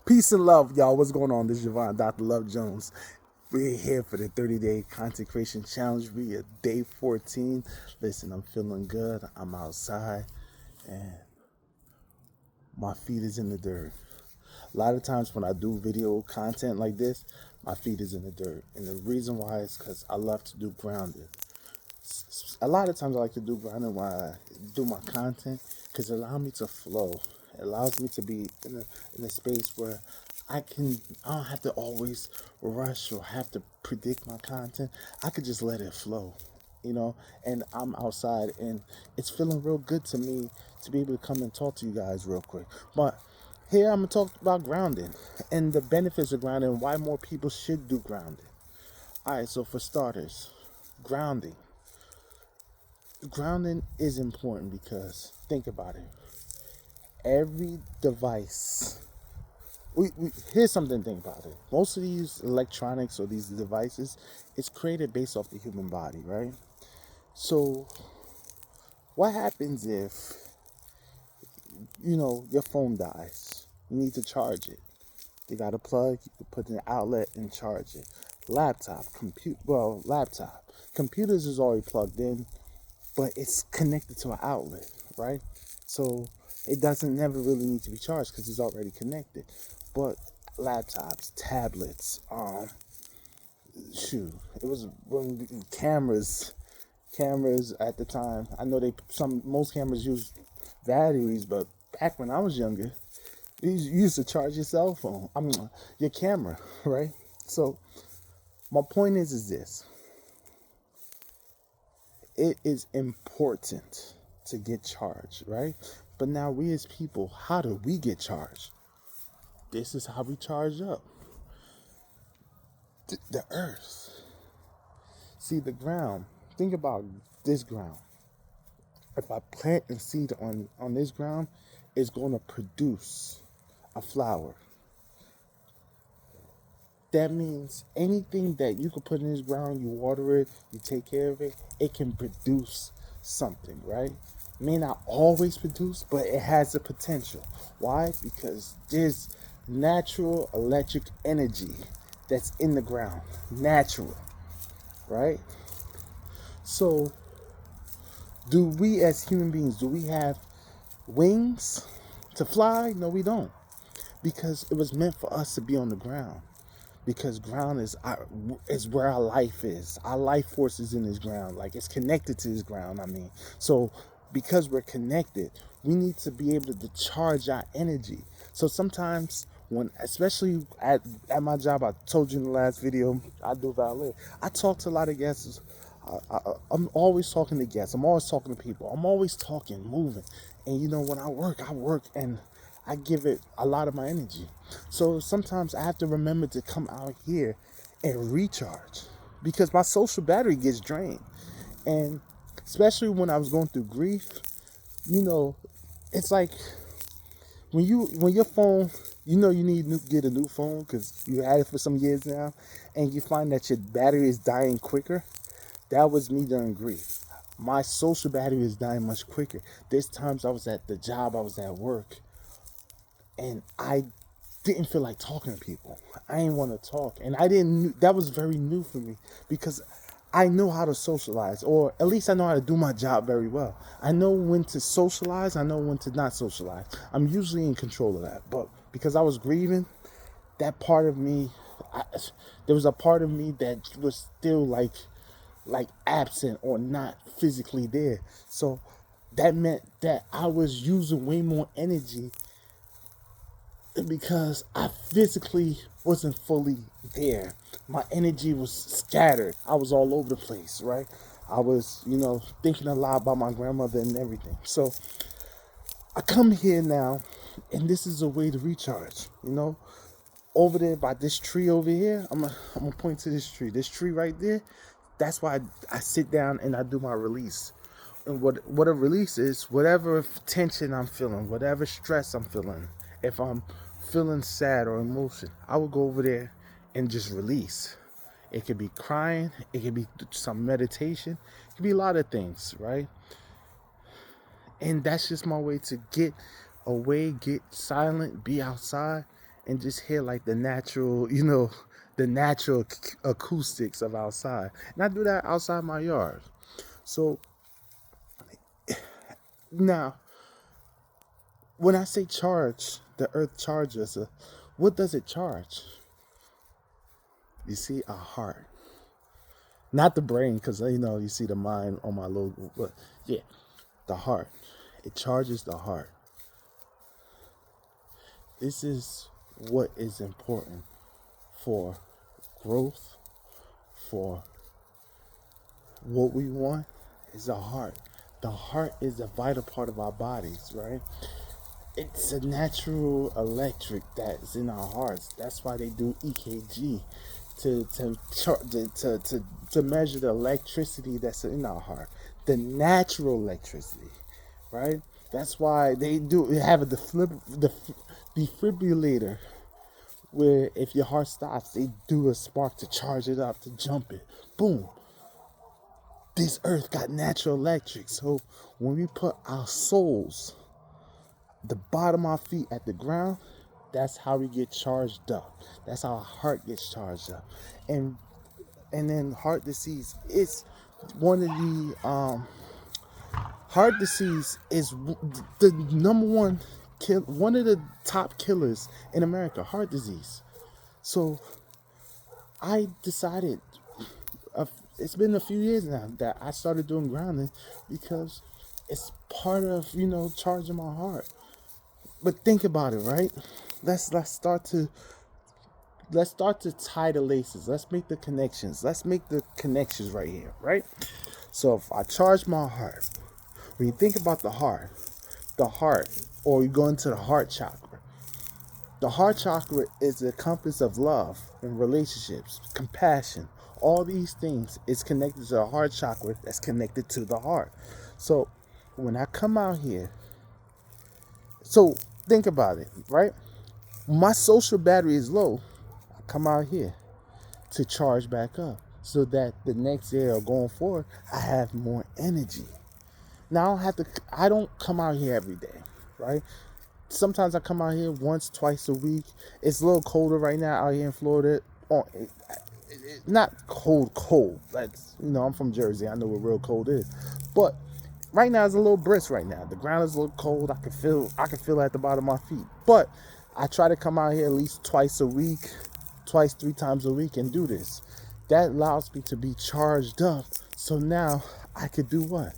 Peace and love, y'all. What's going on? This is Javon, Dr. Love Jones. We're here for the 30-day consecration challenge. We are day 14. Listen, I'm feeling good. I'm outside and my feet is in the dirt. A lot of times when I do video content like this, my feet is in the dirt. And the reason why is because I love to do grounding. A lot of times I like to do grounding when I do my content because it allows me to flow. It allows me to be in a space where I don't have to always rush or have to predict my content. I could just let it flow, and I'm outside and it's feeling real good to me to be able to come and talk to you guys real quick. But here I'm going to talk about grounding and the benefits of grounding and why more people should do grounding. All right, so for starters, grounding. Grounding is important because think about it. Every device, here's something to think about it. Most of these electronics or these devices, it's created based off the human body, right? So what happens if, your phone dies? You need to charge it. You got a plug, you put in an outlet and charge it. Laptop. Computers is already plugged in, but it's connected to an outlet, right? So it doesn't never really need to be charged because it's already connected. But laptops, tablets, it was when cameras at the time. I know most cameras use batteries, but back when I was younger, you used to charge your cell phone. Your camera, right? So my point is this. It is important to get charged, right? But now we as people, how do we get charged? This is how we charge up. The earth. See, the ground. Think about this ground. If I plant a seed on this ground, it's going to produce a flower. That means anything that you can put in this ground, you water it, you take care of it, it can produce something, right? May not always produce, but it has the potential. Why? Because there's natural electric energy that's in the ground. Natural, right? So, do we as human beings, do we have wings to fly? No, we don't. Because it was meant for us to be on the ground. Because ground is where our life is. Our life force is in this ground. Like, it's connected to this ground, So because we're connected, we need to be able to charge our energy. So sometimes especially at my job, I told you in the last video, I do valet. I talk to a lot of guests. I'm always talking to guests. I'm always talking to people. I'm always talking, moving. And when I work and I give it a lot of my energy. So sometimes I have to remember to come out here and recharge because my social battery gets drained. And especially when I was going through grief, it's like when your phone, you need to get a new phone because you had it for some years now, and you find that your battery is dying quicker. That was me during grief. My social battery is dying much quicker. There's times I was at the job, I was at work, and I didn't feel like talking to people. I didn't want to talk. And that was very new for me because I know how to socialize, or at least I know how to do my job very well. I know when to socialize. I know when to not socialize. I'm usually in control of that. But because I was grieving, that part of me, there was a part of me that was still like absent or not physically there. So that meant that I was using way more energy because I physically wasn't fully there. My energy was scattered. I was all over the place, right? I was, thinking a lot about my grandmother and everything. So I come here now, and this is a way to recharge, Over there by this tree over here, I'm gonna point to this tree. This tree right there, that's why I sit down and I do my release. And what a release is, whatever tension I'm feeling, whatever stress I'm feeling, if I'm feeling sad or emotion, I will go over there and just release. It could be crying, it could be some meditation, it could be a lot of things, right? And that's just my way to get away, get silent, be outside, and just hear like the natural, the natural acoustics of outside. And I do that outside my yard. So now, when I say charge, the earth charges, what does it charge? You see, our heart. Not the brain, because, you see the mind on my logo. But yeah, the heart. It charges the heart. This is what is important for growth, for what we want, is the heart. The heart is a vital part of our bodies, right? It's a natural electric that's in our hearts. That's why they do EKG to measure the electricity that's in our heart, the natural electricity, right? That's why they have a defibrillator, where if your heart stops, they do a spark to charge it up, to jump it. Boom. This earth got natural electric. So when we put our souls, the bottom of our feet at the ground, that's how we get charged up. That's how our heart gets charged up. And then heart disease is one of the heart disease is the number one one of the top killers in America, heart disease. So I decided, it's been a few years now that I started doing grounding, because it's part of, charging my heart. But think about it, right? Let's start to tie the laces. Let's make the connections. Let's make the connections right here, right? So if I charge my heart, when you think about the heart, or you go into the heart chakra. The heart chakra is the compass of love and relationships, compassion. All these things is connected to the heart chakra that's connected to the heart. So when I come out here, so think about it, right? My social battery is low. I come out here to charge back up, so that the next day or going forward, I have more energy. Now I don't come out here every day, right? Sometimes I come out here once, twice a week. It's a little colder right now out here in Florida. Not cold. That's, I'm from Jersey. I know what real cold is. But right now it's a little brisk right now. The ground is a little cold. I can feel it at the bottom of my feet. But I try to come out here at least twice a week, 3 times a week, and do this. That allows me to be charged up. So now I could do what?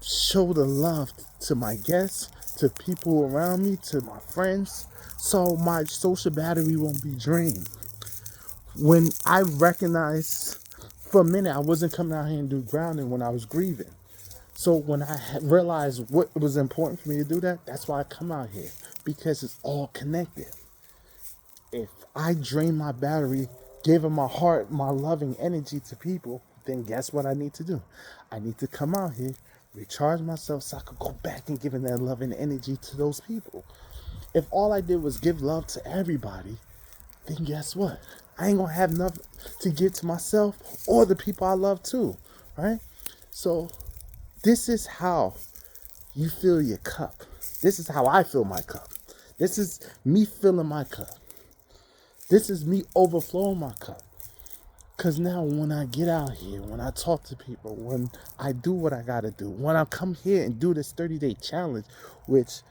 Show the love to my guests, to people around me, to my friends, so my social battery won't be drained. When I recognized, for a minute, I wasn't coming out here and do grounding when I was grieving. So when I realized what was important for me to do that's why I come out here, because it's all connected. If I drain my battery, giving my heart, my loving energy to people, then guess what I need to do? I need to come out here, recharge myself, so I could go back and give that loving energy to those people. If all I did was give love to everybody, then guess what? I ain't gonna have enough to give to myself or the people I love too, right? So this is how you fill your cup. This is how I fill my cup. This is me filling my cup. This is me overflowing my cup. Because now when I get out here, when I talk to people, when I do what I got to do, when I come here and do this 30-day challenge, which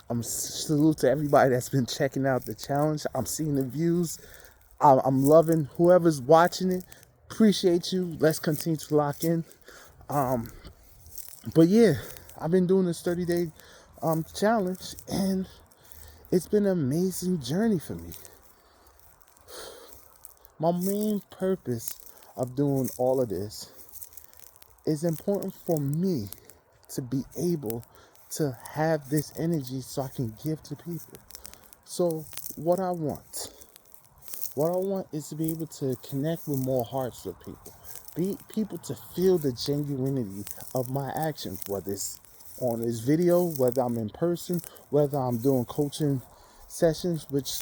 I'm salute to everybody that's been checking out the challenge. I'm seeing the views. I'm loving whoever's watching it. Appreciate you. Let's continue to lock in. But yeah, I've been doing this 30-day challenge, and it's been an amazing journey for me. My main purpose of doing all of this is important for me to be able to have this energy so I can give to people. So what I want is to be able to connect with more hearts with people. People to feel the genuinity of my actions, whether it's on this video, whether I'm in person, whether I'm doing coaching sessions, which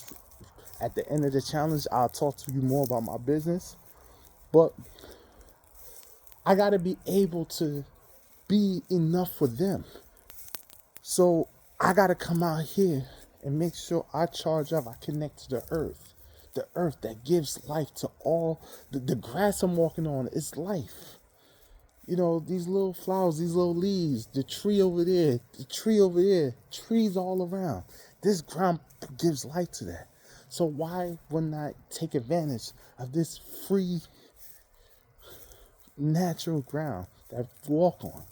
at the end of the challenge, I'll talk to you more about my business. But I got to be able to be enough for them. So I got to come out here and make sure I charge up. I connect to the earth that gives life to all. The grass I'm walking on is life. You know, these little flowers, these little leaves, the tree over there, the tree over there, trees all around. This ground gives life to that. So why wouldn't I take advantage of this free, natural ground that I walk on?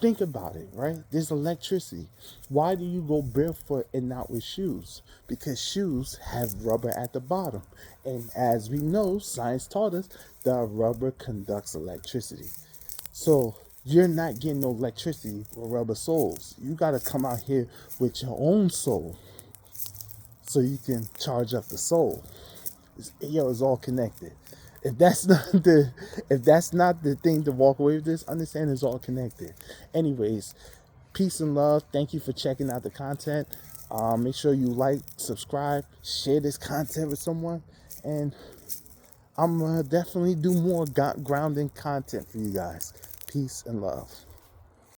Think about it, right? There's electricity. Why do you go barefoot and not with shoes? Because shoes have rubber at the bottom. And as we know, science taught us, the rubber conducts electricity. So you're not getting no electricity with rubber soles. You got to come out here with your own soul so you can charge up the soul. It's all connected. If that's not the if that's not the thing to walk away with this, understand it's all connected. Anyways, peace and love. Thank you for checking out the content. Make sure you like, subscribe, share this content with someone, and I'm gonna definitely do more grounding content for you guys. Peace and love.